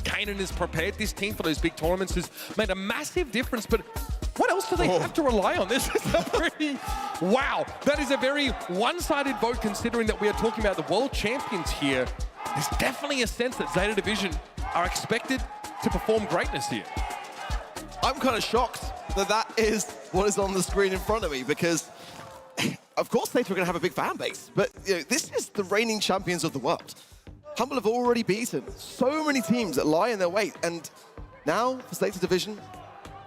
Kanan has prepared this team for those big tournaments, has made a massive difference, but what else do they have to rely on? This is a pretty... Wow, that is a very one-sided vote considering that we are talking about the world champions here. There's definitely a sense that Zeta Division are expected to perform greatness here. I'm kind of shocked that that is what is on the screen in front of me because, of course, Zeta are going to have a big fan base, but you know, this is the reigning champions of the world. Hmble have already beaten so many teams that lie in their wait, and now for Zeta Division,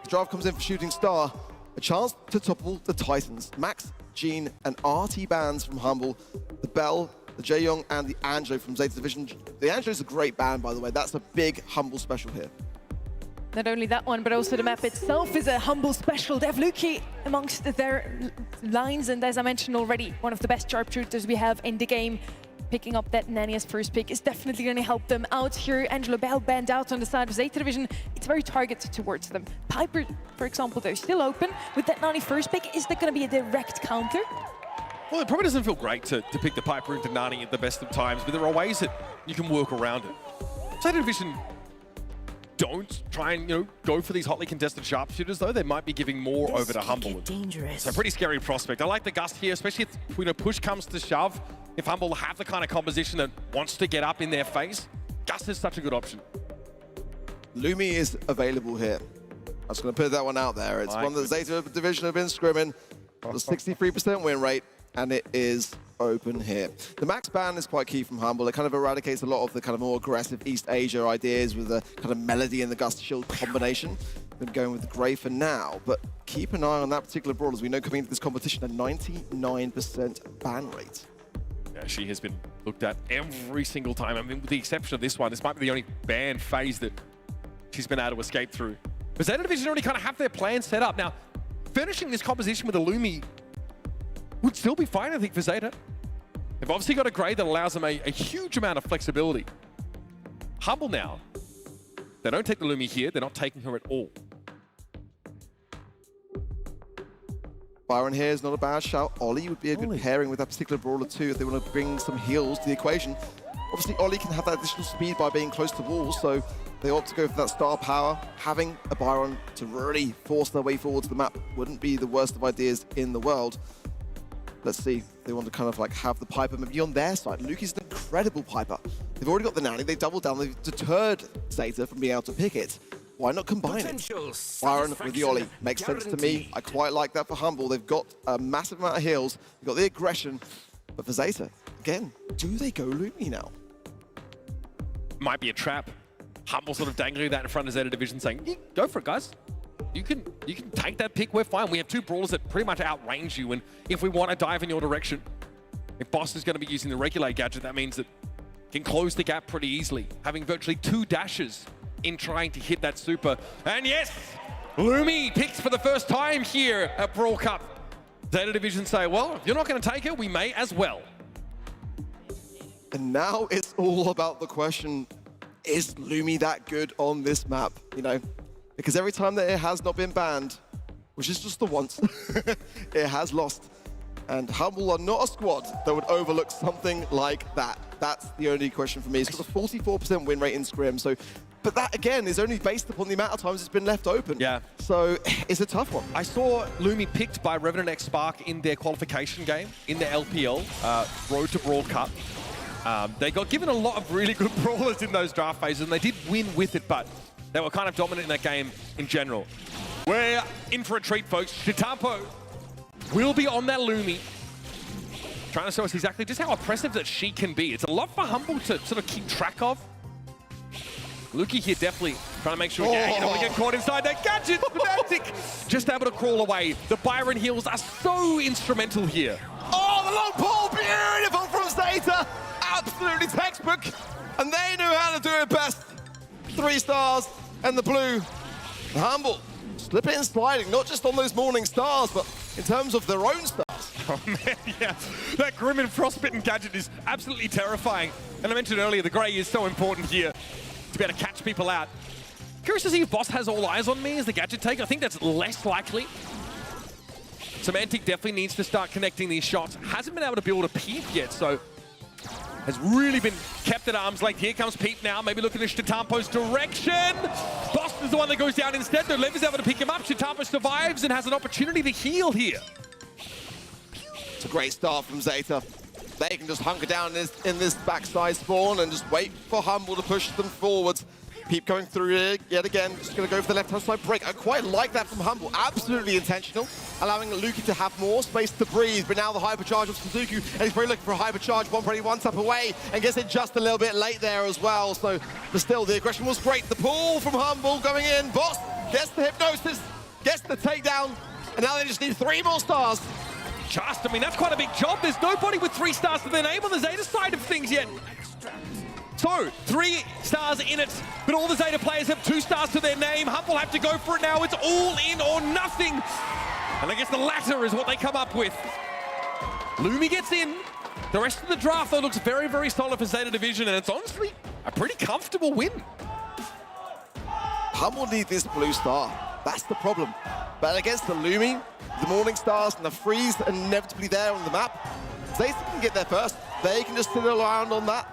the draft comes in for Shooting Star, a chance to topple the Titans. Max, Gene, and RT bands from Hmble, the Bell, the Jaeyoung, and the Angelo from Zeta Division. The Angelo is a great band, by the way. That's a big Hmble special here. Not only that one, but also the map itself is a Hmble special. They have Lukii amongst their lines, and as I mentioned already, one of the best sharpshooters we have in the game. Picking up that Nanny as first pick is definitely going to help them out here. Angelo Bell banned out on the side of Zeta Division. It's very targeted towards them. Piper, for example, they're still open. With that Nani first pick, is that going to be a direct counter? Well, it probably doesn't feel great to pick the Piper into Nani at the best of times, but there are ways that you can work around it. Zeta Division don't try and go for these hotly contested sharpshooters, though. They might be giving more over to Hmble. Dangerous. So pretty scary prospect. I like the Gust here, especially if push comes to shove. If Hmble have the kind of composition that wants to get up in their face, Gust is such a good option. Lumi is available here. I was going to put that one out there. It's one that Zeta Division have been scrimming. A 63% win rate, and it is open here. The max ban is quite key from Hmble. It kind of eradicates a lot of the kind of more aggressive East Asia ideas with the kind of melody and the Gust Shield combination. Been going with the Grey for now, but keep an eye on that particular Brawl, as we know coming into this competition, a 99% ban rate. Yeah, she has been looked at every single time. I mean, with the exception of this one, this might be the only ban phase that she's been able to escape through. But Zeta Division already kind of have their plan set up. Now, finishing this composition with a Lumi would still be fine, I think, for Zeta. They've obviously got a Grey that allows them a huge amount of flexibility. Hmble now, they don't take the Lumi here, they're not taking her at all. Byron here is not a bad shout. Ollie would be a good pairing with that particular brawler too if they want to bring some heals to the equation. Obviously, Ollie can have that additional speed by being close to walls, so they opt to go for that star power. Having a Byron to really force their way forward to the map wouldn't be the worst of ideas in the world. Let's see if they want to kind of like have the Piper maybe on their side. Lukii's an incredible Piper. They've already got the Nanny, they've doubled down, they've deterred Zeta from being able to pick it. Why not combine it? Byron with the Ollie makes sense to me. I quite like that for Hmble. They've got a massive amount of heals, they've got the aggression, but for Zeta, again, do they go Lumi now? Might be a trap. Hmble sort of dangling that in front of Zeta Division saying, yeah, go for it, guys. You can take that pick, we're fine. We have two brawlers that pretty much outrange you, and if we want to dive in your direction, if Boss is going to be using the Regulate gadget, that means that can close the gap pretty easily, having virtually 2 dashes in trying to hit that super. And yes, Lumi picks for the first time here at Brawl Cup. Zeta Division say, well, if you're not going to take it, we may as well. And now it's all about the question, is Lumi that good on this map? You know, because every time that it has not been banned, which is just the once, it has lost. And Hmble are not a squad that would overlook something like that. That's the only question for me. It's got a 44% win rate in scrim, so, but that again is only based upon the amount of times it's been left open. Yeah. So it's a tough one. I saw Lumi picked by Revenant X Spark in their qualification game, in the LPL, Road to Brawl Cup. They got given a lot of really good brawlers in those draft phases, and they did win with it, but they were kind of dominant in that game in general. We're in for a treat, folks. Sitetampo will be on that Lumi, trying to show us exactly just how oppressive that she can be. It's a lot for Hmble to sort of keep track of. Lukii here definitely trying to make sure you don't want to get caught inside that gadget. Symantec just able to crawl away. The Byron heals are so instrumental here. Oh, the long pole, beautiful from Zeta. Absolutely textbook. And they knew how to do it best. 3 stars and the blue. Hmble, slipping and sliding, not just on those morning stars, but in terms of their own stars. Oh man, yeah. That Grim and Frostbitten gadget is absolutely terrifying. And I mentioned earlier, the Grey is so important here to be able to catch people out. Curious to see if Boss has all eyes on me as the gadget taker. I think that's less likely. Symantec definitely needs to start connecting these shots. Hasn't been able to build a peak yet, so has really been kept at arm's length. Here comes Peep now, maybe looking at Sitetampo's direction. Boss is the one that goes down instead, though Levi's able to pick him up. Sitetampo survives and has an opportunity to heal here. It's a great start from Zeta. They can just hunker down in this backside spawn and just wait for Hmble to push them forwards. Peep going through here yet again, just going to go for the left-hand side break. I quite like that from Hmble, absolutely intentional, allowing Lukii to have more space to breathe, but now the hypercharge of Sizuku, and he's probably looking for a hypercharge, one tap away, and gets it just a little bit late there as well. So, but still, the aggression was great. The pull from Hmble going in, Boss gets the hypnosis, gets the takedown, and now they just need 3 more stars. I mean, that's quite a big job. There's nobody with 3 stars to their name on the Zeta side of things yet. So, 3 stars in it, but all the Zeta players have 2 stars to their name. Hmble have to go for it now. It's all in or nothing. And I guess the latter is what they come up with. Lukii gets in. The rest of the draft, though, looks very, very solid for Zeta Division, and it's honestly a pretty comfortable win. Hmble need this blue star. That's the problem. But against the Lukii, the Morning Stars, and the Freeze inevitably there on the map, Zeta can get there first. They can just sit around on that.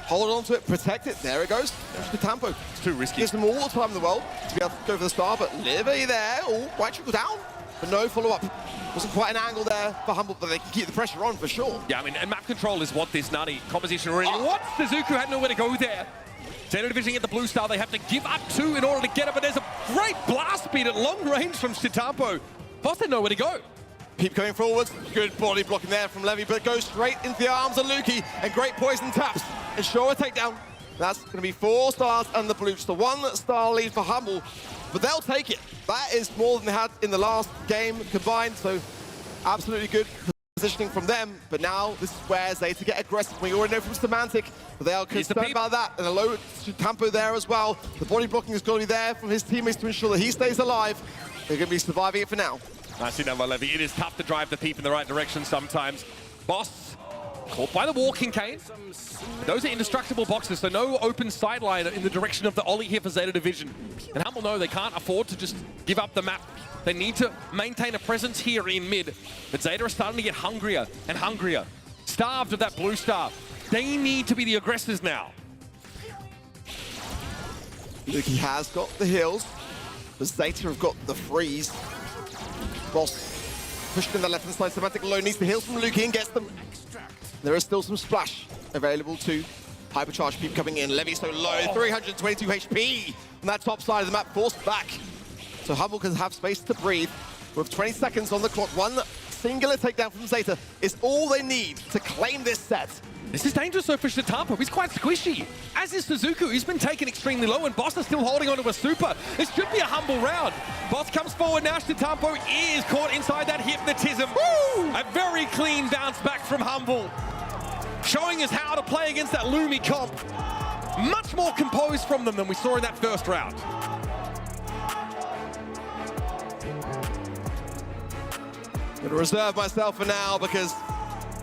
Hold on to it, protect it. There it goes. There's the Tampo. It's too risky. Gives them all the time in the world to be able to go for the star, but Levi there. Oh, might trickle down, but no follow-up. Wasn't quite an angle there for Hmble, but they can keep the pressure on for sure. Yeah, I mean, and map control is what this nutty composition really wants. Sizuku had nowhere to go there. Zeta Division get the blue star. They have to give up 2 in order to get it, but there's a great blast speed at long range from Sitetampo. Boss had nowhere to go. Peep going forwards. Good body blocking there from Levi, but goes straight into the arms of Lukii, and great poison taps. Ensure a takedown. That's going to be 4 stars and the blue. Just a 1 star lead for Hmble, but they'll take it. That is more than they had in the last game combined, so absolutely good positioning from them. But now this is where Zeta get aggressive. We already know from Symantec, but they are concerned about that. And a low Sitetampo there as well. The body blocking is going to be there from his teammates to ensure that he stays alive. They're going to be surviving it for now. Nicely done by Levi. It is tough to drive the Peep in the right direction sometimes. Boss caught by the walking cane. Those are indestructible boxes, so no open sideline in the direction of the Ollie here for Zeta Division. And Hmble know they can't afford to just give up the map. They need to maintain a presence here in mid. But Zeta are starting to get hungrier and hungrier. Starved of that blue star. They need to be the aggressors now. Lukii has got the heals, but Zeta have got the freeze. Boss pushed in the left-hand side. Symantec alone needs the heals from Lukii and gets them. There is still some splash available too. Hypercharge Peep coming in. Levi so low, 322 HP on that top side of the map, forced back. So Hmble can have space to breathe. With 20 seconds on the clock, 1 singular takedown from Zeta is all they need to claim this set. This is dangerous though for Sitetampo. He's quite squishy. As is Sizuku. He's been taken extremely low, and Boss is still holding onto a super. This should be a Hmble round. Boss comes forward now. Sitetampo is caught inside that hypnotism. Woo! A very clean bounce back from Hmble, showing us how to play against that Lukii comp. Much more composed from them than we saw in that first round. I'm gonna reserve myself for now because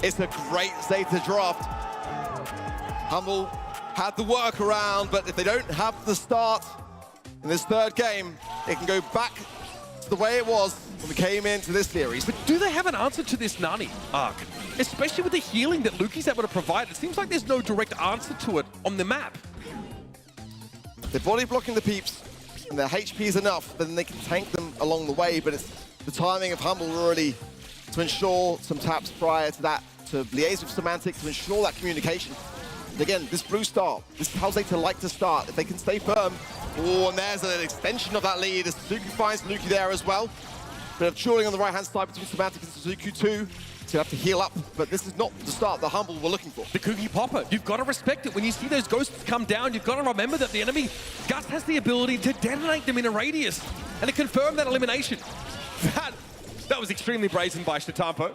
it's a great Zeta draft. Hmble had the workaround, but if they don't have the start in this 3rd game, it can go back to the way it was when we came into this series. But do they have an answer to this Nani arc? Especially with the healing that Lukii's able to provide. It seems like there's no direct answer to it on the map. They're body blocking the Peeps, and their HP is enough, then they can tank them along the way, but it's the timing of Hmble really to ensure some taps prior to that, to liaise with Symantec, to ensure that communication. And again, this blue star, this is how Zeta like to start. If they can stay firm, oh, and there's an extension of that lead as Sizuku finds Lukii there as well. Bit of chewing on the right-hand side between Symantec and Sizuku too. So you have to heal up, but this is not the start that Hmble were looking for. The Cookie Popper, you've got to respect it. When you see those ghosts come down, you've got to remember that the enemy Gus has the ability to detonate them in a radius and to confirm that elimination. That was extremely brazen by Sitetampo.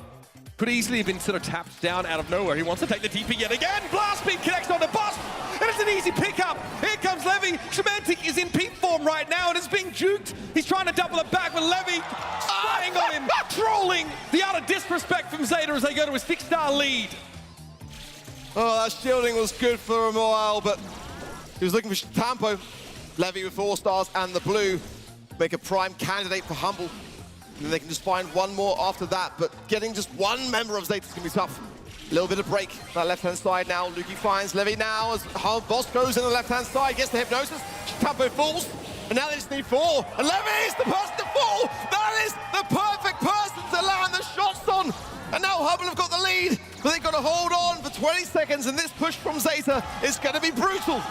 Could easily have been sort of tapped down out of nowhere. He wants to take the TP yet again. Blast Speed connects on the Boss, and it's an easy pickup. Here comes Levi. Symantec is in peep form right now and is being juked. He's trying to double it back with Levi spraying on him, trolling. The utter disrespect from Zeta as they go to a 6-star lead. Oh, that shielding was good for a while, but he was looking for Sitetampo. Levi with 4 stars and the blue make a prime candidate for Hmble. And then they can just find one more after that, but getting just one member of Zeta is going to be tough. A little bit of break that left-hand side now. Lukii finds Levi now as Boss goes in the left-hand side, gets the hypnosis. Sitetampo falls, and now they just need 4. And Levi is the person to fall. That is the perfect person to land the shots on. And now Hmble have got the lead, but they've got to hold on for 20 seconds, and this push from Zeta is going to be brutal.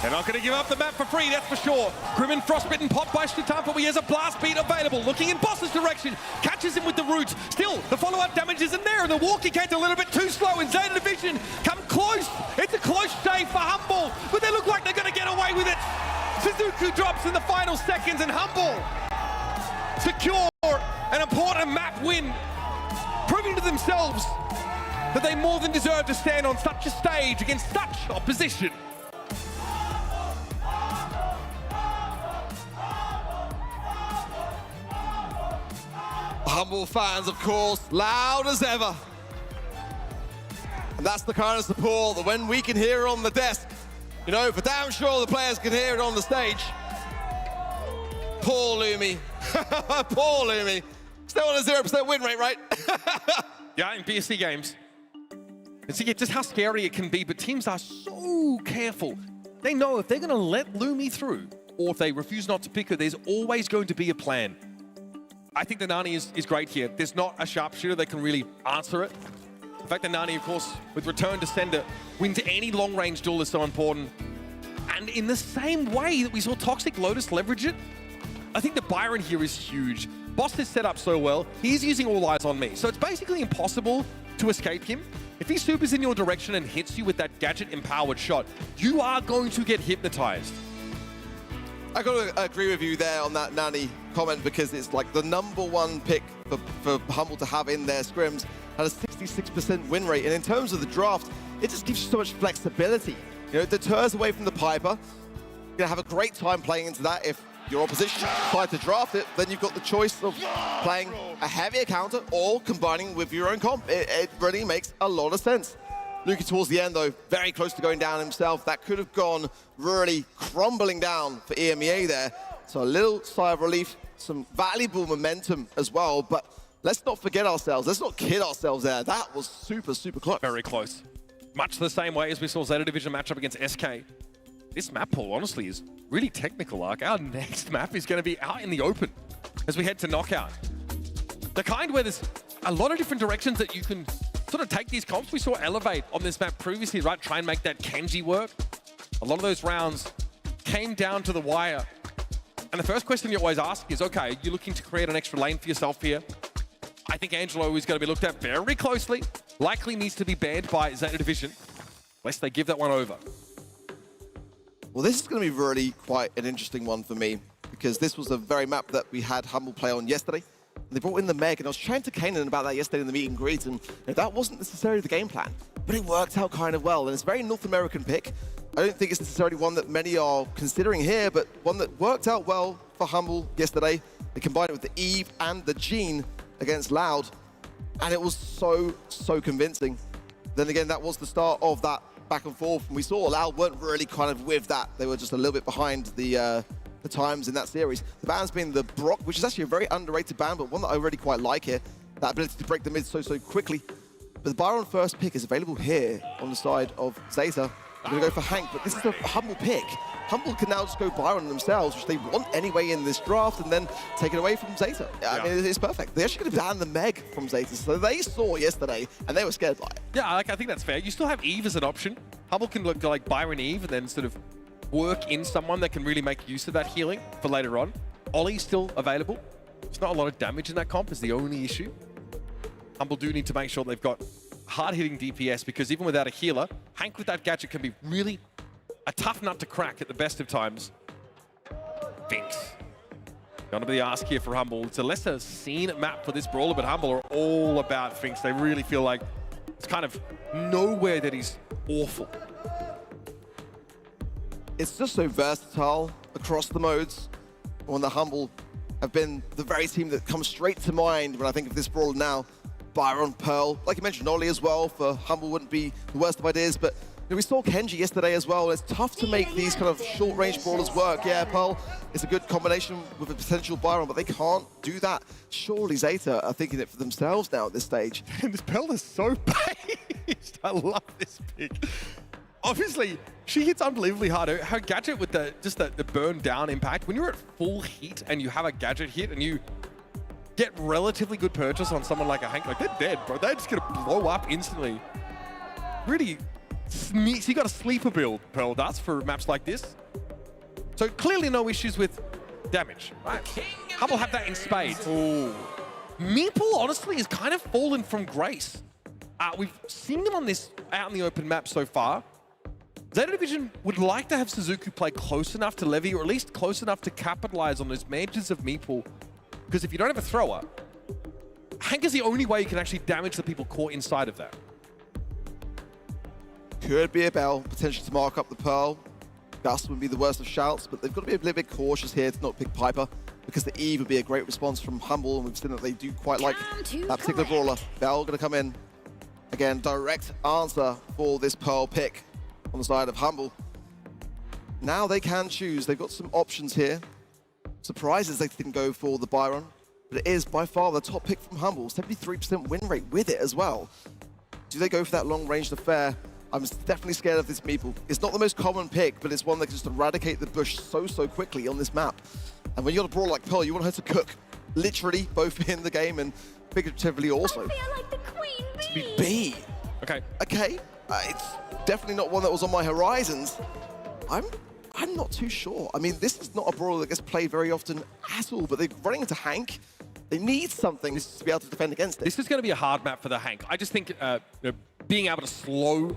They're not going to give up the map for free, that's for sure. Grim and Frostbitten popped by Sitetampo. He has a blast beat available. Looking in Boss's direction. Catches him with the roots. Still, the follow-up damage isn't there, and the walking gets a little bit too slow. And Zeta Division come close. It's a close shave for Hmble, but they look like they're going to get away with it. Sizuku drops in the final seconds, and Hmble secure an important map win, proving to themselves that they more than deserve to stand on such a stage against such opposition. Hmble fans, of course, loud as ever. And that's the kind of support that when we can hear it on the desk, you know, for damn sure the players can hear it on the stage. Poor Lukii. Poor Lukii. Still on a 0% win rate, right? Yeah, in BSC games. And see just how scary it can be, but teams are so careful. They know if they're going to let Lukii through, or if they refuse not to pick her, there's always going to be a plan. I think the Nani is great here. There's not a sharpshooter that can really answer it. The fact that Nani, of course, with return to sender, wins any long-range duel is so important. And in the same way that we saw Toxic Lotus leverage it, I think the Byron here is huge. Boss is set up so well, he's using all eyes on me. So it's basically impossible to escape him. If he supers in your direction and hits you with that gadget-empowered shot, you are going to get hypnotized. I got to agree with you there on that Nani comment, because it's like the #1 pick for Hmble to have in their scrims, had a 66% win rate. And in terms of the draft, it just gives you so much flexibility. You know, it deters away from the Piper. You're going to have a great time playing into that. If your opposition decide to draft it, then you've got the choice of playing a heavier counter or combining with your own comp. It really makes a lot of sense. Lukii towards the end, though, very close to going down himself. That could have gone really crumbling down for EMEA there. So a little sigh of relief, some valuable momentum as well. But let's not forget ourselves. Let's not kid ourselves there. That was super, super close. Very close. Much the same way as we saw Zeta Division matchup against SK. This map pool, honestly, is really technical. Like, our next map is going to be out in the open as we head to knockout. The kind where there's a lot of different directions that you can sort of take these comps. We saw Elevate on this map previously, right? Try and make that Kenji work. A lot of those rounds came down to the wire. And the first question you always ask is, okay, you're looking to create an extra lane for yourself here. I think Angelo is going to be looked at very closely. Likely needs to be banned by Zeta Division, lest they give that one over. Well, this is going to be really quite an interesting one for me, because this was a very map that we had Hmble play on yesterday. They brought in the Meg, and I was chatting to Kanan about that yesterday in the meet and greet, and that wasn't necessarily the game plan, but it worked out kind of well, and it's a very North American pick. I don't think it's necessarily one that many are considering here, but one that worked out well for Hmble yesterday. They combined it with the Eve and the Jean against Loud, and it was so, so convincing. Then again, that was the start of that back and forth, and we saw Loud weren't really kind of with that. They were just a little bit behind the times in that series. The ban's been the Brock, which is actually a very underrated ban, but one that I really quite like here. That ability to break the mid so quickly. But the Byron first pick is available here on the side of Zeta. We're going to go for Hank, but this is a Hmble pick. Hmble can now just go Byron themselves, which they want anyway in this draft, and then take it away from Zeta. I mean, it's perfect. They're actually going to ban the Meg from Zeta, so they saw yesterday, and they were scared by it. Yeah, I think that's fair. You still have Eve as an option. Hmble can look like Byron Eve, and then sort of work in someone that can really make use of that healing for later on. Ollie's still available. There's not a lot of damage in that comp is the only issue. Hmble do need to make sure they've got hard-hitting DPS, because even without a healer, Hank with that gadget can be really a tough nut to crack at the best of times. Finks. Gonna be the ask here for Hmble. It's a lesser seen map for this brawler, but Hmble are all about Finks. They really feel like it's kind of nowhere that he's awful. It's just so versatile across the modes. When the Hmble have been the very team that comes straight to mind when I think of this brawler now. Byron, Pearl, like you mentioned, Ollie as well, for Hmble wouldn't be the worst of ideas, but you know, we saw Kenji yesterday as well. It's tough to make these kind of short-range brawlers work. Yeah, Pearl is a good combination with a potential Byron, but they can't do that. Surely Zeta are thinking it for themselves now at this stage. And this Pearl is so big. beast. I love this pick. Obviously, she hits unbelievably hard. Her gadget with the burn down impact, when you're at full heat and you have a gadget hit and you get relatively good purchase on someone like a Hank, like they're dead, bro. They're just gonna blow up instantly. Really, so you got a sleeper build, Pearl does, for maps like this. So clearly no issues with damage, right? Hmble have that in spades. Ooh. Meeple, honestly, has kind of fallen from grace. We've seen him on this out in the open map so far. Zeta Division would like to have Sizuku play close enough to Levi, or at least close enough to capitalize on those managers of Meeple. Because if you don't have a thrower, Hank is the only way you can actually damage the people caught inside of that. Could be a Bell, potentially to mark up the Pearl. Gus would be the worst of shouts, but they've got to be a little bit cautious here to not pick Piper, because the Eve would be a great response from Hmble, and we've seen that they do quite like that particular brawler. Bell going to come in. Again, direct answer for this Pearl pick on the side of Hmble. Now they can choose. They've got some options here. Surprises they didn't go for the Byron, but it is by far the top pick from Hmble. 73% win rate with it as well. Do they go for that long-range affair? I'm definitely scared of this Meeple. It's not the most common pick, but it's one that can just eradicate the bush so quickly on this map. And when you got a brawler like Pearl, you want her to cook, literally, both in the game and figuratively also. I feel like the queen bee. B. Okay. Okay, it's definitely not one that was on my horizons. I'm not too sure. I mean, this is not a brawler that gets played very often at all, but they're running into Hank. They need something to be able to defend against it. This is going to be a hard map for the Hank. I just think being able to slow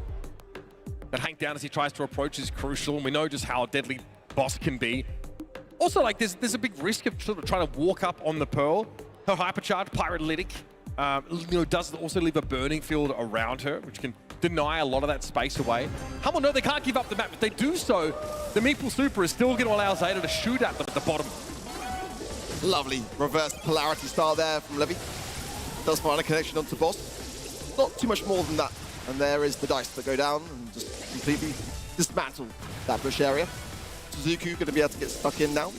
that Hank down as he tries to approach is crucial, and we know just how deadly Boss can be. Also, like, there's a big risk of sort of trying to walk up on the Pearl. Her hypercharge, Pyrolytic, does also leave a burning field around her, which can deny a lot of that space away. Hmble, no, they can't give up the map. If they do so, the Meeple Super is still going to allow Zeta to shoot at them at the bottom. Lovely reverse polarity start there from Levi. Does find a connection onto Boss. Not too much more than that. And there is the dice that go down and just completely dismantle that bush area. Sizuku going to be able to get stuck in now.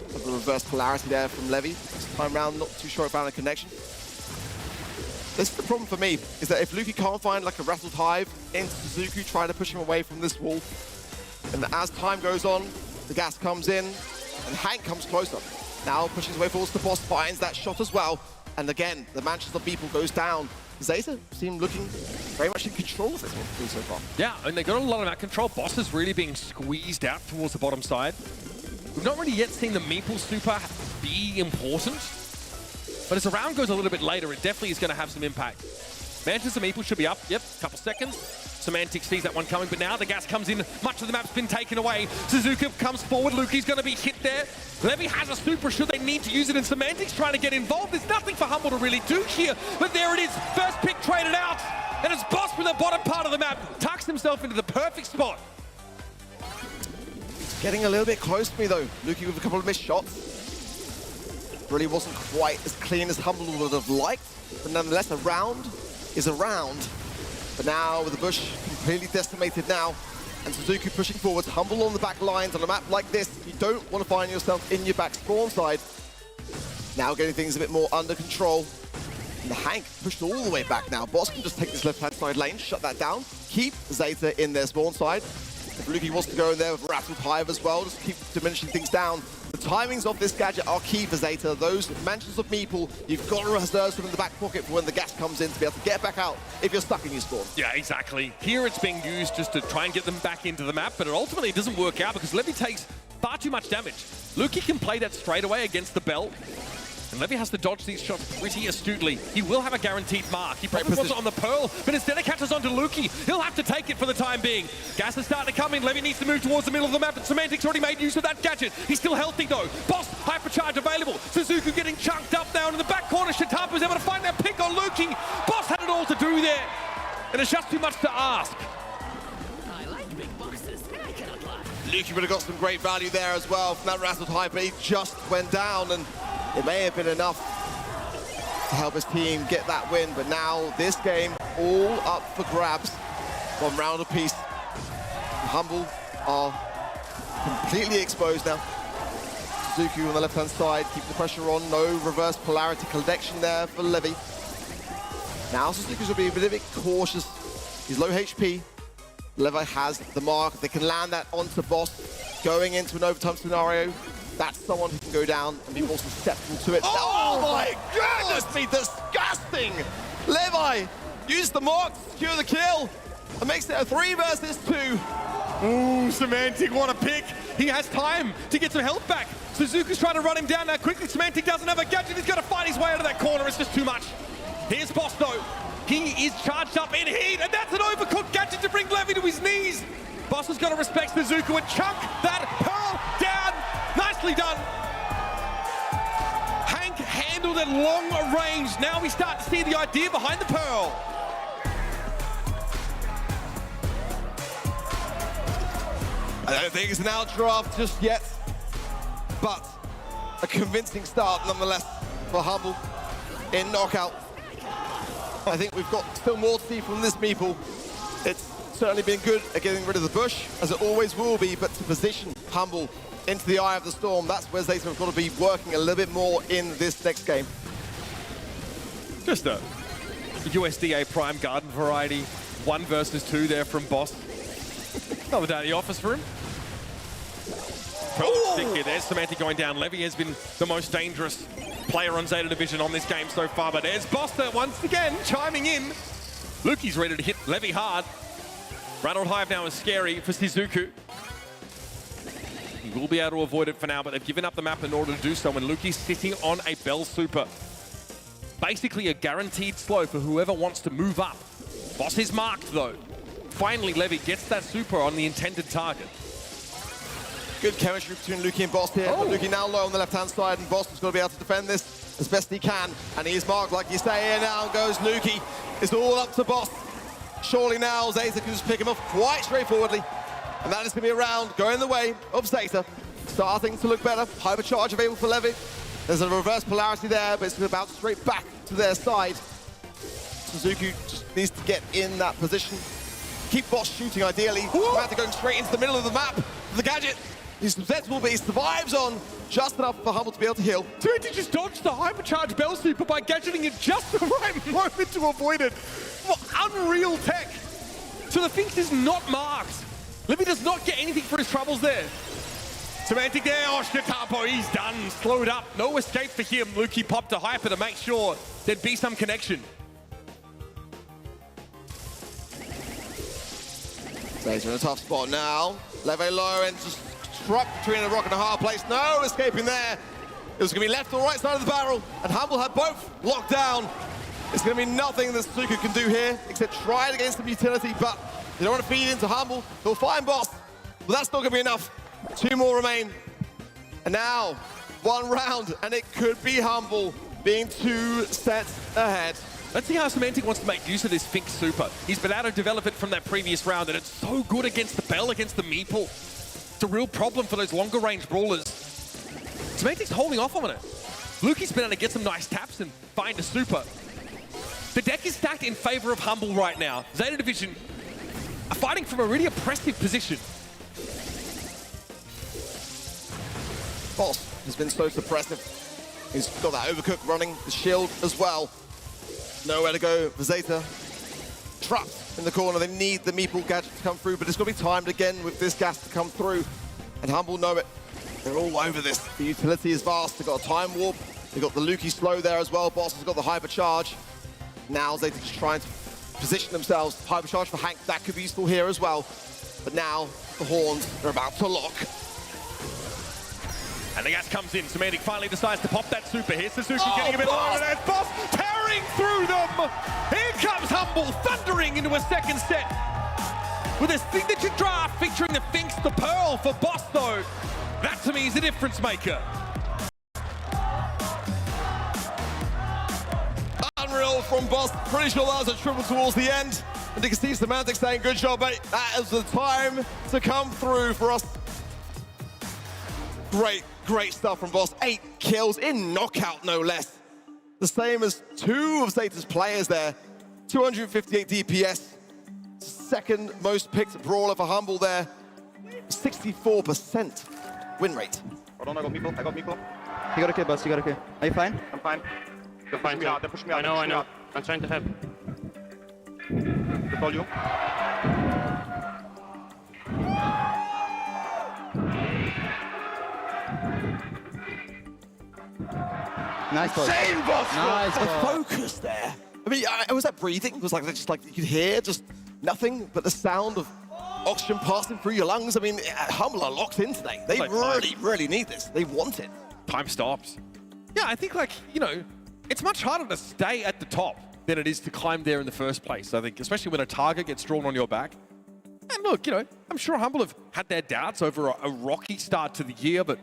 The reverse polarity there from Levi. This time round, not too sure I found a connection. This is the problem for me, is that if Lukii can't find like a rattled hive into Sizuku, trying to push him away from this wall, and as time goes on, the gas comes in, and Hank comes closer. Now pushing his way forwards, the Boss finds that shot as well, and again, the Manchester People goes down. Zeta seem looking very much in control of this one so far. Yeah, and they got a lot of that control. Boss is really being squeezed out towards the bottom side. We've not really yet seen the Meeple Super be important, but as the round goes a little bit later, it definitely is going to have some impact. Manchester Meeple should be up, yep, couple seconds. Symantec sees that one coming, but now the gas comes in. Much of the map's been taken away. Sizuku comes forward. Lukii's going to be hit there. Levi has a super should they need to use it, and Symantec's trying to get involved. There's nothing for Hmble to really do here, but there it is. First pick traded out, and it's Boss from the bottom part of the map. Tucks himself into the perfect spot. Getting a little bit close to me though. Lukii with a couple of missed shots. Really wasn't quite as clean as Hmble would have liked, but nonetheless a round is a round. But now with the bush completely decimated now, and Sizuku pushing forwards, Hmble on the back lines on a map like this, you don't want to find yourself in your back spawn side. Now getting things a bit more under control. And the Hank pushed all the way back now. Boss can just take this left-hand side lane, shut that down, keep Zeta in their spawn side. If Lukii wants to go in there with Rattled Hive as well, just keep diminishing things down. The timings of this gadget are key for Zeta. Those mansions of Meeple, you've got to reserve them in the back pocket for when the gas comes in to be able to get back out if you're stuck in your spawn. Yeah, exactly. Here it's being used just to try and get them back into the map, but ultimately it doesn't work out because Levi takes far too much damage. Lukii can play that straight away against the belt, and Levi has to dodge these shots pretty astutely. He will have a guaranteed mark. He probably wants it on the Pearl, but instead it catches onto Lukii. He'll have to take it for the time being. Gas is starting to come in. Levi needs to move towards the middle of the map, but Symantec's already made use of that gadget. He's still healthy though. Boss, hypercharge available. Suzuku getting chunked up now in the back corner. Sitetampo is able to find that pick on Lukii. Boss had it all to do there, and it's just too much to ask. I like big bosses, and I cannot lie. Lukii would have got some great value there as well from that Rattled Hive, but he just went down, and it may have been enough to help his team get that win, but now this game all up for grabs. 1 round apiece. Hmble are completely exposed now. Sizuku on the left-hand side, keep the pressure on. No reverse polarity connection there for Levi. Now Suzuku's will be a bit cautious He's low HP. Levi has the mark. They can land that onto Boss. Going into an overtime scenario, that's someone who can go down and be more susceptible to it. Oh my goodness me, disgusting! Levi used the mark to secure the kill and makes it a 3 versus 2. Ooh, Symantec, what a pick. He has time to get some health back. Sizuku's trying to run him down now quickly. Symantec doesn't have a gadget. He's got to fight his way out of that corner. It's just too much. Here's Boss, though. He is charged up in heat, and that's an overcooked gadget to bring Levi to his knees. Boss has got to respect Sizuku and chunk that pearl down. Nicely done. Hank handled it long range. Now we start to see the idea behind the pearl. I don't think it's an outdraft just yet, but a convincing start nonetheless for Hmble in knockout. I think we've got still more to see from this Meeple. It's certainly been good at getting rid of the bush, as it always will be, but to position Hmble into the eye of the storm, that's where Zeta have got to be working a little bit more in this next game. Just a USDA Prime Garden variety. 1 versus 2 there from Boss. Another day at the office for him. There's Symantec going down. Levi has been the most dangerous player on Zeta Division on this game so far, but there's Boss there once again chiming in. Lukii's ready to hit Levi hard. Ronald Hive now is scary for Sizuku. He will be able to avoid it for now, but they've given up the map in order to do so, and Lukii's sitting on a Bell Super. Basically a guaranteed slow for whoever wants to move up. Boss is marked though. Finally, Levi gets that super on the intended target. Good chemistry between Lukii and Boss here. But Lukii now low on the left-hand side, and Boss is going to be able to defend this as best he can. And he is marked, like you say, here now goes Lukii. It's all up to Boss. Surely now Zeta can just pick him off quite straightforwardly. And that is going to be a round going the way of Zeta. Starting to look better. Hypercharge available for Levi. There's a reverse polarity there, but it's about straight back to their side. Sizuku just needs to get in that position. Keep Boss shooting ideally. Symantec going straight into the middle of the map. The gadget. He's susceptible, but he survives on just enough for Hmble to be able to heal. Symantec just dodged the hypercharged Bell Super by gadgeting it just the right moment to avoid it. What unreal tech. So the Finks is not marked. Levi does not get anything for his troubles there. Symantec there, oh, Sitetampo, he's done, slowed up. No escape for him. Lukii popped a hyper to make sure there'd be some connection. Zeta in a tough spot now. Levi low and just struck between a rock and a hard place. No escaping there. It was going to be left or right side of the barrel, and Hmble had both locked down. It's going to be nothing that Sizuku can do here, except try it against some utility, but they don't want to feed into Hmble. He'll find Boss, but that's not going to be enough. 2 more remain. And now, 1 round, and it could be Hmble being 2 sets ahead. Let's see how Symantec wants to make use of this Fink Super. He's been able to develop it from that previous round, and it's so good against the Bell, against the Meeple. It's a real problem for those longer range brawlers. Symantec's holding off on it. Lukii's been able to get some nice taps and find a super. The deck is stacked in favor of Hmble right now. Zeta Division are fighting from a really oppressive position. Boss has been so suppressive. He's got that overcook running, the shield as well. Nowhere to go for Zeta. Trapped in the corner. They need the Meeple gadget to come through, but it's going to be timed again with this gas to come through. And Hmble know it. They're all over this. The utility is vast. They've got a time warp. They've got the Lukii slow there as well. Boss has got the hypercharge. Now Zeta just trying to position themselves. Hypercharge for Hank. That could be useful here as well. But now the horns are about to lock. And the gas comes in. Symantec finally decides to pop that super here. Sizuku getting a bit lower, and there's Boss tearing through them. Here comes Hmble thundering into a second set with a signature draft featuring the Finks, the Pearl for Boss though. That to me is a difference maker. Unreal from Boss. Pretty sure that was a triple towards the end. And you can see Symantec saying, good job, mate. That is the time to come through for us. Great stuff from Boss. 8 kills in knockout, no less. The same as 2 of Zeta's players there. 258 DPS. Second most picked brawler for Hmble there. 64% win rate. Hold on, I got Meeple. You got a kill, boss. You got a kill. Are you fine? I'm fine. They're fine, too. They push me out. I know. I'm trying to help. They're volume. Nice ball. Same boss! Nice The ball. focus there. I mean, was that breathing? It was like just like you could hear just nothing but the sound of oxygen passing through your lungs. I mean, Hmble are locked in today. They Like really need this. They want it. Time stops. Yeah, I think, like, you know, it's much harder to stay at the top than it is to climb there in the first place. I think, especially when a target gets drawn on your back. And look, you know, I'm sure Hmble have had their doubts over a rocky start to the year, but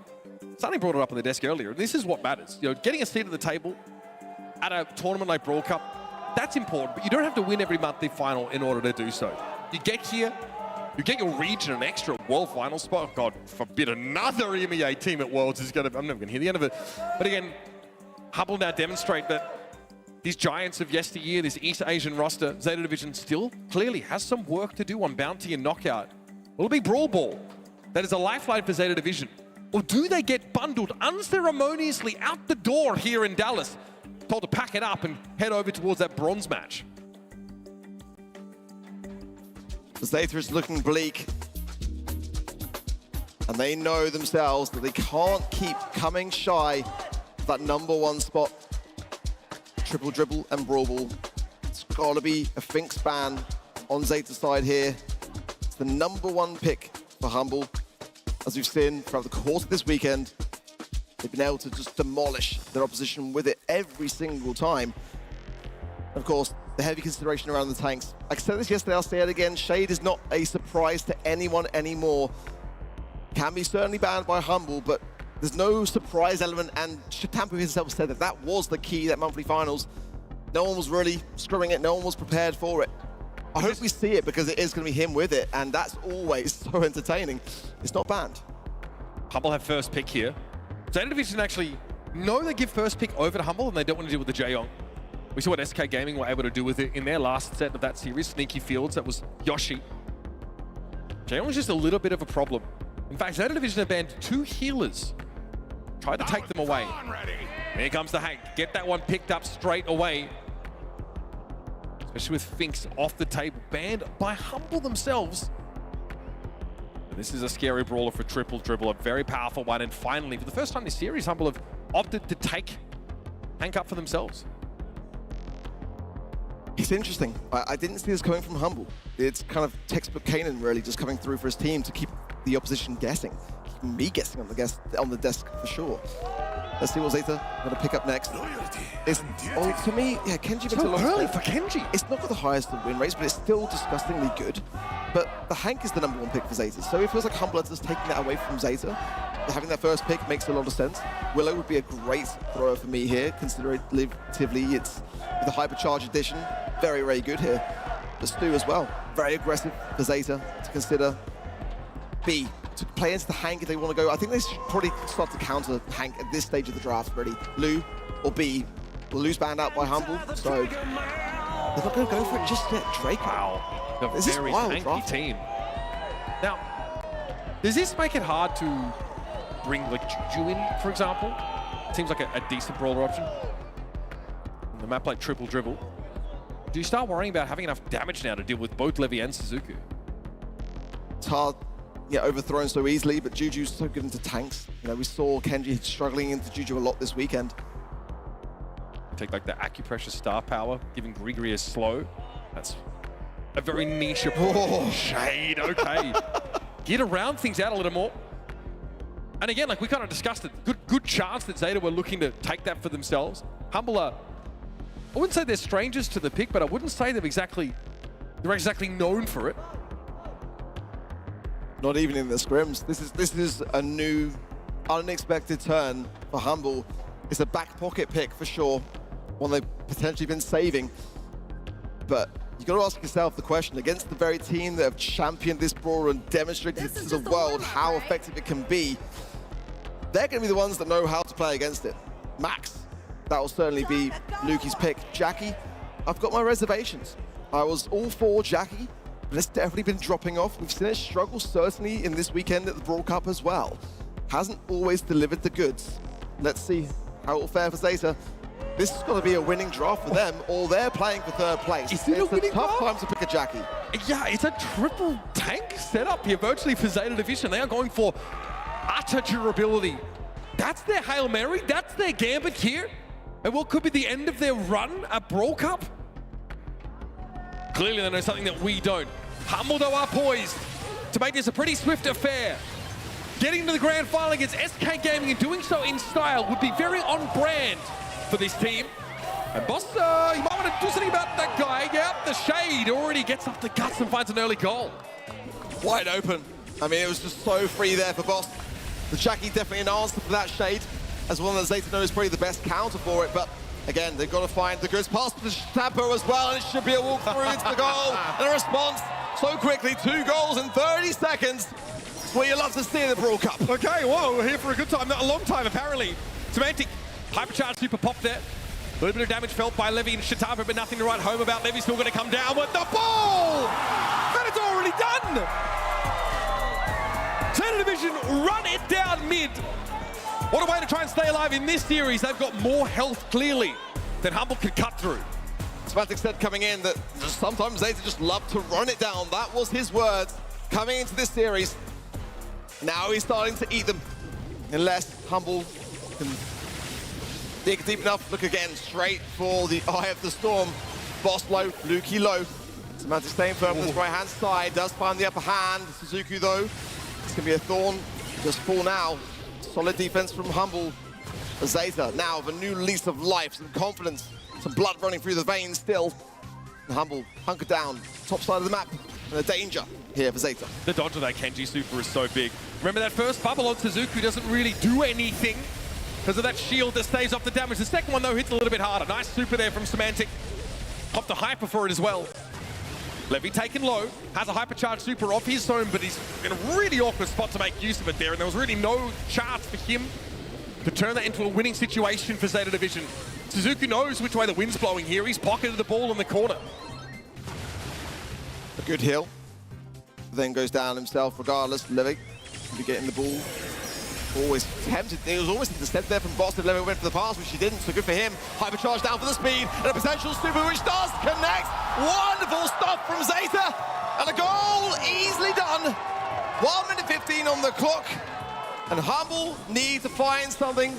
Sonny brought it up on the desk earlier. And this is what matters. You know, getting a seat at the table at a tournament like Brawl Cup, that's important, but you don't have to win every monthly final in order to do so. You get here, you get your region an extra World Final spot. God forbid another EMEA team at Worlds is going to, I'm never going to hear the end of it. But again, Hmble now demonstrate that these giants of yesteryear, this East Asian roster, Zeta Division still clearly has some work to do on Bounty and Knockout. Will it be Brawl Ball that is a lifeline for Zeta Division? Or do they get bundled unceremoniously out the door here in Dallas, told to pack it up and head over towards that bronze match? Zeta is looking bleak. And they know themselves that they can't keep coming shy of that #1 spot. Triple dribble and Brawl Ball. It's got to be a Finks ban on Zeta's side here. It's the #1 pick for Hmble. As we've seen throughout the course of this weekend, they've been able to just demolish their opposition with it every single time. Of course, the heavy consideration around the tanks. Like I said this yesterday, I'll say it again, Shade is not a surprise to anyone anymore. Can be certainly banned by Hmble, but there's no surprise element, and Sitetampo himself said that that was the key, that monthly finals. No one was really screwing it, no one was prepared for it. I hope we see it because it is going to be him with it, and that's always so entertaining. It's not banned. Hmble have first pick here. Zeta Division actually know they give first pick over to Hmble, and they don't want to deal with the Jaeyong. We saw what SK Gaming were able to do with it in their last set of that series, Sneaky Fields. That was Yoshi. Jaeyong was just a little bit of a problem. In fact, Zeta Division have banned 2 healers. Tried to take them away. Here comes the Hank. Get that one picked up straight away. Especially with Finks off the table. Banned by Hmble themselves. But this is a scary brawler for triple dribble. A very powerful one. And finally, for the first time this series, Hmble have opted to take Hank up for themselves. It's interesting. I didn't see this coming from Hmble. It's kind of textbook Kanan really just coming through for his team to keep the opposition guessing. Keep me guessing on the desk for sure. Let's see what Zeta are going to pick up next. It's, to me, yeah, Kenji makes a lot early of for Kenji. It's not got the highest win rates, but it's still disgustingly good. But the Hank is the #1 pick for Zeta, so it feels like Hmble are just taking that away from Zeta. Having that first pick makes a lot of sense. Willow would be a great thrower for me here, consideratively it's with the Hypercharge edition. Very, very good here. The Stu as well, very aggressive for Zeta to consider. B, to play into the Hank if they want to go. I think they should probably start to counter Hank at this stage of the draft, really. Lu or B will lose banned out by Hmble, so they're not going to go for it just yet. Draco. Wow, a This is very wild tanky draft. team. Now, does this make it hard to bring like Juju in, for example? Seems like a decent brawler option. On the map like triple dribble. Do you start worrying about having enough damage now to deal with both Levi and Sizuku? It's hard, yeah, overthrown so easily, but Juju's so good into tanks. You know, we saw Kenji struggling into Juju a lot this weekend. Take like the acupressure star power, giving Grigori a slow. That's a very niche approach. Oh, Shade, okay. Get around things out a little more. And again, like we kind of discussed it, good chance that Zeta were looking to take that for themselves. Hmble are, I wouldn't say they're strangers to the pick, but I wouldn't say they're exactly known for it. Not even in the scrims. This is a new, unexpected turn for Hmble. It's a back pocket pick for sure, one they've potentially been saving. But you got to ask yourself the question, against the very team that have championed this brawler and demonstrated to the world how effective it can be, they're going to be the ones that know how to play against it. Max, that will certainly be Lukii's pick. Jackie, I've got my reservations. I was all for Jackie, but it's definitely been dropping off. We've seen it struggle certainly in this weekend at the Brawl Cup as well. Hasn't always delivered the goods. Let's see how it will fare for Zeta. This has got to be a winning draft for them, or they're playing for third place. Is it a winning tough draft? time to pick a Jackie. Yeah, it's a triple tank setup here, virtually for Zeta Division. They are going for utter durability. That's their Hail Mary, that's their gambit here. And what could be the end of their run at Brawl Cup? Clearly they know something that we don't. Hmble though are poised to make this a pretty swift affair. Getting to the grand final against SK Gaming and doing so in style would be very on brand for this team. And Boss, you might want to do something about that guy. Yep, the shade already gets up the guts and finds an early goal. Wide open. I mean, it was just so free there for Boss. The Jackie definitely an answer for that shade, as one that Zeta knows is probably the best counter for it, but again, they've got to find the goods pass to the Sitetampo as well, and it should be a walk through into the goal. And a response so quickly, 2 goals in 30 seconds. It's what you love to see in the Brawl Cup. Okay, whoa, we're here for a good time, not a long time apparently. Symantec, hypercharge super pop there. A little bit of damage felt by Levi and Sitetampo, but nothing to write home about. Levi's still going to come down with the ball! And it's already done! Zeta Division run it down mid. What a way to try and stay alive in this series. They've got more health clearly than Hmble could cut through. Symantec said coming in that sometimes Zeta just love to run it down. That was his words coming into this series. Now he's starting to eat them. Unless Hmble can dig deep enough. Look again, straight for the eye of the storm. Boss low, Lukii low. Symantec staying firm on his right-hand side. Does find the upper hand. Sizuku though, it's gonna be a thorn. Just for now. Solid defense from Hmble. Zeta now with a new lease of life, some confidence, some blood running through the veins still. And Hmble hunkered down, top side of the map, and a danger here for Zeta. The dodge of that Kenji super is so big. Remember that first bubble on Sizuku doesn't really do anything because of that shield that staves off the damage. The second one though hits a little bit harder. Nice super there from Symantec. Popped the hyper for it as well. Levi taken low, has a hypercharged super off his own, but he's in a really awkward spot to make use of it there, and there was really no chance for him to turn that into a winning situation for Zeta Division. Sizuku knows which way the wind's blowing here. He's pocketed the ball in the corner. A good heal. Then goes down himself regardless. Levi will be getting the ball. Always tempted. He was always the step there from Boston. Levi went for the pass, which he didn't, so good for him. Hypercharge down for the speed, and a potential super which does connect. Wonderful stuff from Zeta, and a goal easily done. 1 minute 15 on the clock, and Hmble need to find something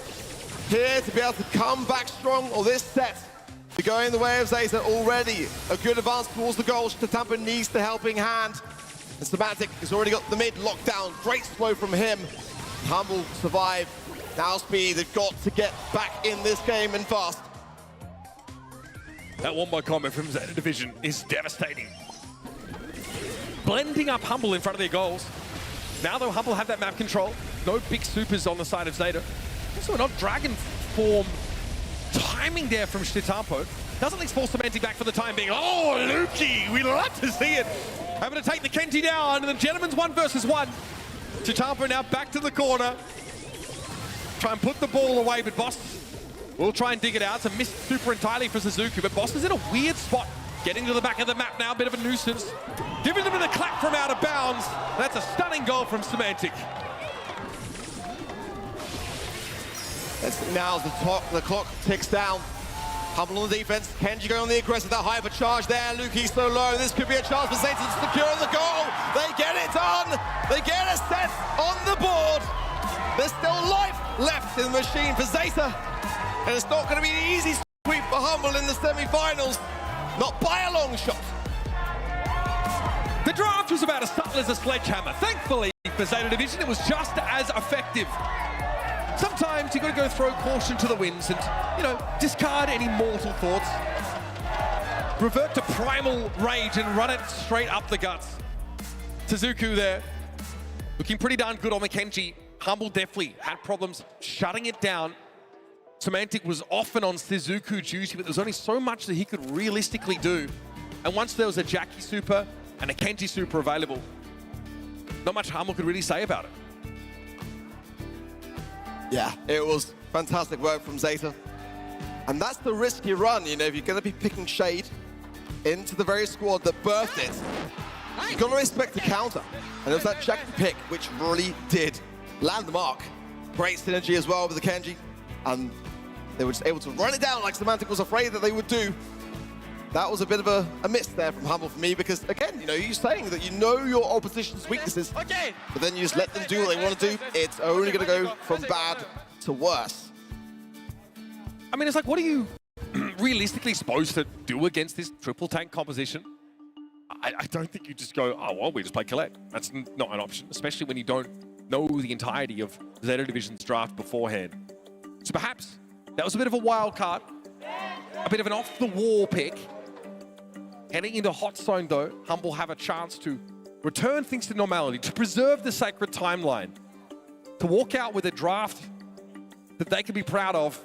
here to be able to come back strong, or this set be going the way of Zeta already. A good advance towards the goal. Sitetampo needs the helping hand, and Symantec has already got the mid locked down. Great slow from him. Hmble survive. Now speed, they've got to get back in this game and fast. That one-by comment from Zeta Division is devastating. Blending up Hmble in front of their goals. Now though, Hmble have that map control. No big supers on the side of Zeta. Also not Dragon form timing there from Sitetampo. Doesn't expose Symantec back for the time being. Oh, Lukii, we love to see it. Having to take the Kenji down, and the gentleman's 1 versus 1. Sitetampo now back to the corner. Try and put the ball away, but Boss will try and dig it out. It's a missed super entirely for Sizuku, but Boss is in a weird spot. Getting to the back of the map now, a bit of a nuisance. Giving them the clap from out of bounds. That's a stunning goal from Symantec. Now the clock ticks down. Hmble on the defense, Kenji going on the aggressive, that hypercharge there, Lukii so low, this could be a chance for Zeta to secure the goal. They get it done, they get a set on the board. There's still life left in the machine for Zeta, and it's not going to be an easy sweep for Hmble in the semi-finals, not by a long shot. The draft was about as subtle as a sledgehammer. Thankfully for Zeta Division, it was just as effective. Sometimes you've got to go throw caution to the winds and, you know, discard any mortal thoughts. Revert to primal rage and run it straight up the guts. Sizuku there, looking pretty darn good on the Kenji. Hmble definitely had problems shutting it down. Symantec was often on Sizuku duty, but there was only so much that he could realistically do. And once there was a Jackie super and a Kenji super available, not much Hmble could really say about it. Yeah, it was fantastic work from Zeta. And that's the risk you run, you know, if you're going to be picking Shade into the very squad that birthed it, you've got to respect the counter. And it was that Jackie pick which really did land the mark. Great synergy as well with the Kenji. And They were just able to run it down like Symantec was afraid that they would do. That was a bit of a miss there from Hmble for me because, again, you know, you're saying that you know your opposition's weaknesses, but then you just let them do what they want to do. It's only going to go from bad to worse. I mean, it's like, what are you realistically supposed to do against this triple tank composition? I don't think you just go, oh, well, we just play collect. That's not an option, especially when you don't know the entirety of Zeta Division's draft beforehand. So perhaps that was a bit of a wild card, a bit of an off-the-wall pick. Heading into Hot Zone, though, Hmble have a chance to return things to normality, to preserve the sacred timeline, to walk out with a draft that they can be proud of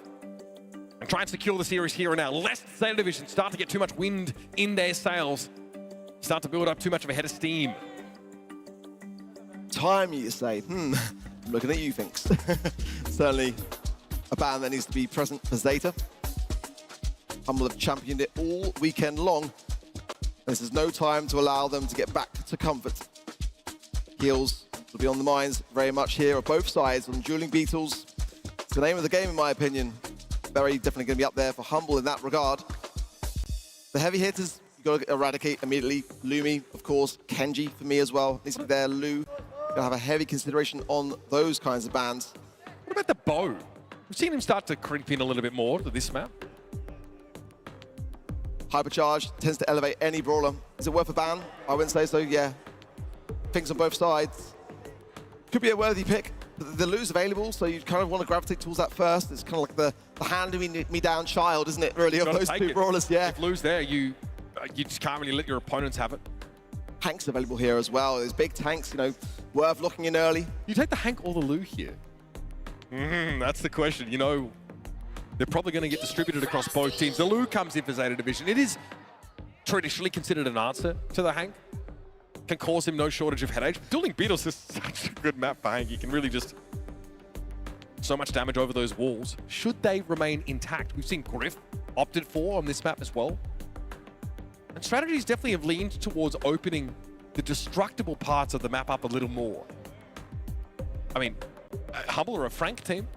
and try and secure the series here and now, lest Zeta Division start to get too much wind in their sails, start to build up too much of a head of steam. Time, you say? I'm looking at you, Finks. Certainly a ban that needs to be present for Zeta. Hmble have championed it all weekend long. This is no time to allow them to get back to comfort. Heals will be on the minds very much here of both sides on dueling beetles. It's the name of the game, in my opinion. Very definitely going to be up there for Hmble in that regard. The heavy hitters, you've got to eradicate immediately. Lukii, of course. Kenji for me as well. Needs to be there. Lu. Going to have a heavy consideration on those kinds of bans. What about the bow? We've seen him start to creep in a little bit more to this map. Hypercharge tends to elevate any brawler. Is it worth a ban? I wouldn't say so, yeah. Things on both sides. Could be a worthy pick. But the Lu's available, so you kind of want to gravitate towards that first. It's kind of like the hand-me-down child, isn't it, really, of those two brawlers? Yeah. If Lu's there, you just can't really let your opponents have it. Hank's available here as well. There's big tanks, you know, worth locking in early. You take the Hank or the Lu here? That's the question. You know, they're probably going to get distributed across both teams. The Lu comes in for Zeta Division. It is traditionally considered an answer to the Hank. Can cause him no shortage of headache. Dueling Beetles is such a good map for Hank. He can really just so much damage over those walls. Should they remain intact? We've seen Griff opted for on this map as well. And strategies definitely have leaned towards opening the destructible parts of the map up a little more. I mean, Hmble are a Frank team.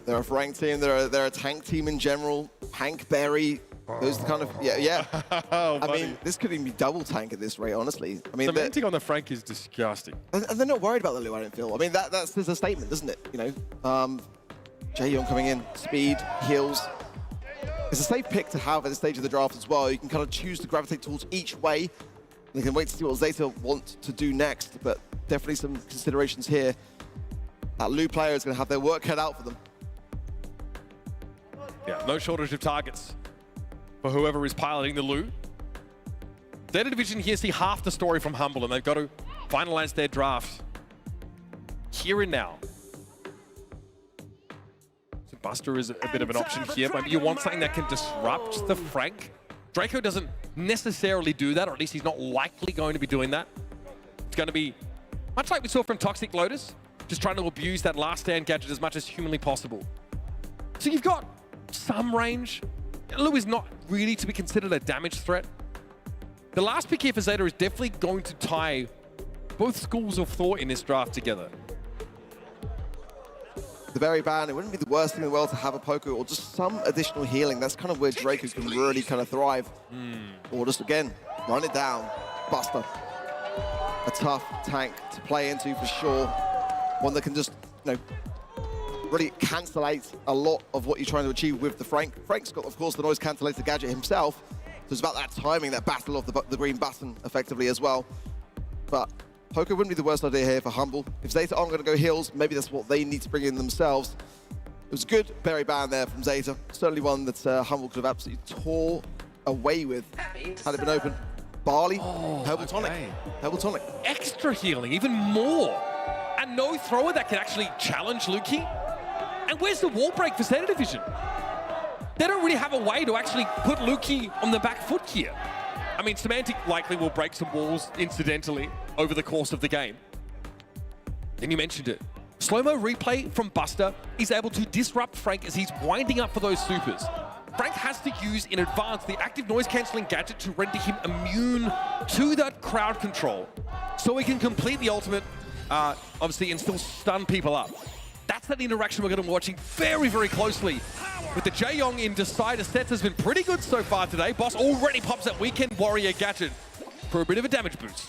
They're a Frank team. They're a tank team in general. Hank, Berry, those kind of, yeah. Oh, I mean, this could even be double tank at this rate, honestly. I mean, Cementing on the Frank is disgusting. And they're not worried about the Lu, I don't feel. I mean, that's a statement, doesn't it? You know, Jaehyun coming in, speed, heals. It's a safe pick to have at this stage of the draft as well. You can kind of choose to gravitate towards each way. You can wait to see what Zeta want to do next, but definitely some considerations here. That Lu player is going to have their work cut out for them. Yeah, no shortage of targets for whoever is piloting the Lu. Zeta Division here see half the story from Hmble, and they've got to finalize their draft here and now. So Buster is a bit of an option here, but you want something that can disrupt the Frank. Draco doesn't necessarily do that, or at least he's not likely going to be doing that. It's going to be much like we saw from Toxic Lotus, just trying to abuse that last stand gadget as much as humanly possible. So you've got some range. Lu is not really to be considered a damage threat. The last pick here for Zeta is definitely going to tie both schools of thought in this draft together. The very ban, it wouldn't be the worst thing in the world to have a Poco or just some additional healing. That's kind of where Draco can really kind of thrive. Or just, again, run it down. Buster. A tough tank to play into for sure. One that can just, you know, really cancellate a lot of what you're trying to achieve with the Frank. Frank's got, of course, the noise cancellator gadget himself. So it's about that timing, that battle of the green button, effectively, as well. But Poco wouldn't be the worst idea here for Hmble. If Zeta aren't going to go heals, maybe that's what they need to bring in themselves. It was a good berry ban there from Zeta. Certainly one that Hmble could have absolutely tore away with had it been open. Barley, Hmble Tonic. Hmble Tonic. Extra healing, even more. And no thrower that can actually challenge Lukii. And where's the wall break for Zeta Division? They don't really have a way to actually put Lukii on the back foot here. I mean, Symantec likely will break some walls incidentally over the course of the game. Then you mentioned it. Slow-mo replay from Buster is able to disrupt Frank as he's winding up for those supers. Frank has to use in advance the active noise-cancelling gadget to render him immune to that crowd control, so he can complete the ultimate, obviously, and still stun people up. That's that interaction we're going to be watching very, very closely. With the Jaeyong in Decider, Zeta's been pretty good so far today. Boss already pops that Weekend Warrior gadget for a bit of a damage boost.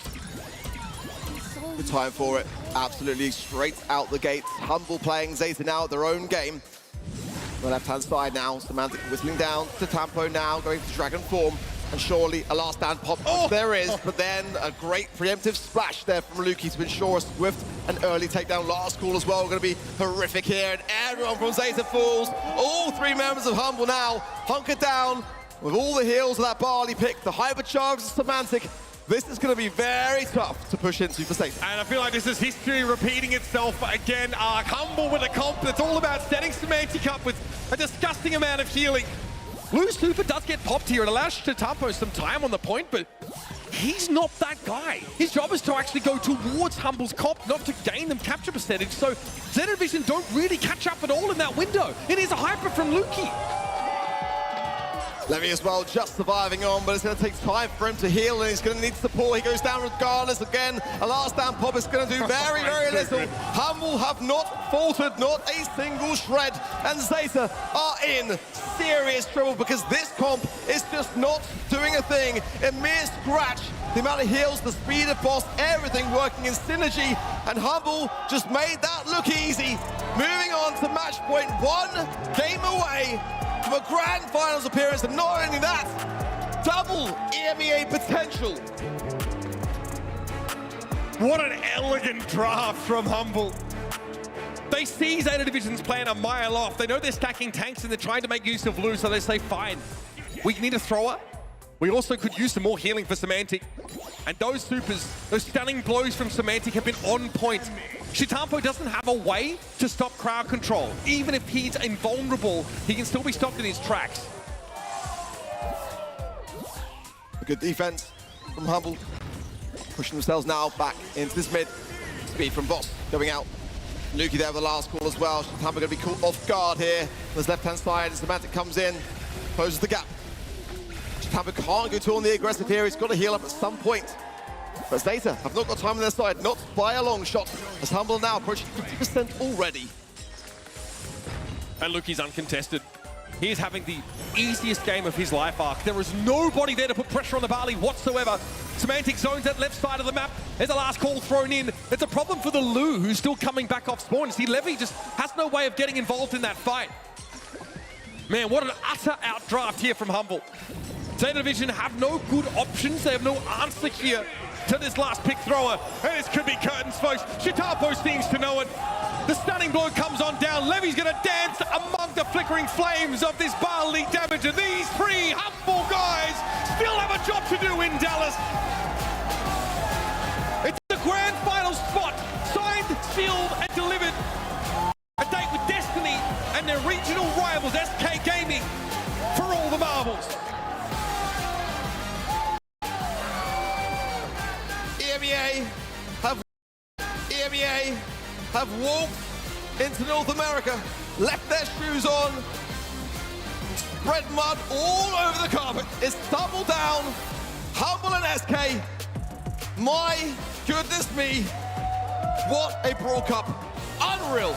Good time for it. Absolutely straight out the gates. Hmble playing Zeta now at their own game. On the left-hand side now, Symantec whistling down. Sitetampo now going to Dragon form. And surely a last stand pop there is, but then a great preemptive splash there from Lukii to ensure a swift and early takedown. Last call as well, going to be horrific here, and everyone from Zeta falls. All three members of Hmble now hunkered down with all the heals of that barley pick, the hypercharge of Symantec. This is going to be very tough to push into for Zeta. And I feel like this is history repeating itself again. Hmble with a comp that's all about setting Symantec up with a disgusting amount of healing. Blue Super does get popped here. It allows Sitetampo some time on the point, but he's not that guy. His job is to actually go towards Humble's comp, not to gain them capture percentage. So Zeta Division don't really catch up at all in that window. It is a hyper from Lukii. Levi as well, just surviving on, but it's going to take time for him to heal, and he's going to need support. He goes down regardless. Again, a last down pop is going to do very, very little. Hmble have not faltered, not a single shred, and Zeta are in serious trouble because this comp is just not doing a thing. A mere scratch. The amount of heals, the speed of boss, everything working in synergy, and Hmble just made that look easy. Moving on to match point, one game away from a grand finals appearance, and not only that, double EMEA potential. What an elegant draft from Hmble. They see Zeta Division's plan a mile off. They know they're stacking tanks and they're trying to make use of Lu, so they say, fine, we need a thrower. We also could use some more healing for Symantec. And those supers, those stunning blows from Symantec have been on point. Sitetampo doesn't have a way to stop crowd control. Even if he's invulnerable, he can still be stopped in his tracks. Good defense from Hmble. Pushing themselves now back into this mid. Speed from Boss going out. Lukii there with the last call as well. Sitetampo going to be caught off guard here. There's left-hand side as Symantec comes in, closes the gap. Sitetampo can't go too on the aggressive here. He's got to heal up at some point. But Zeta have not got time on their side, not by a long shot, as Hmble now approaching 50% already. And Lukii's uncontested. He's having the easiest game of his life arc. There is nobody there to put pressure on the barley whatsoever. Symantec zones that left side of the map. There's a last call thrown in. It's a problem for the Lu, who's still coming back off spawn. See, Levi just has no way of getting involved in that fight. Man, what an utter outdraft here from Hmble. Zeta Division have no good options. They have no answer here to this last pick thrower. And this could be curtains, folks. Sitetampo seems to know it. The stunning blow comes on down. Levi's going to dance among the flickering flames of this barley damage. And these three Hmble guys still have a job to do in Dallas. It's the grand final spot. Signed, sealed, and delivered. A date with Destiny and their regional rivals, SK Gaming, for all the marbles. EMEA have walked into North America, left their shoes on, spread mud all over the carpet. It's double down, Hmble and SK. My goodness me, what a Brawl Cup. Unreal.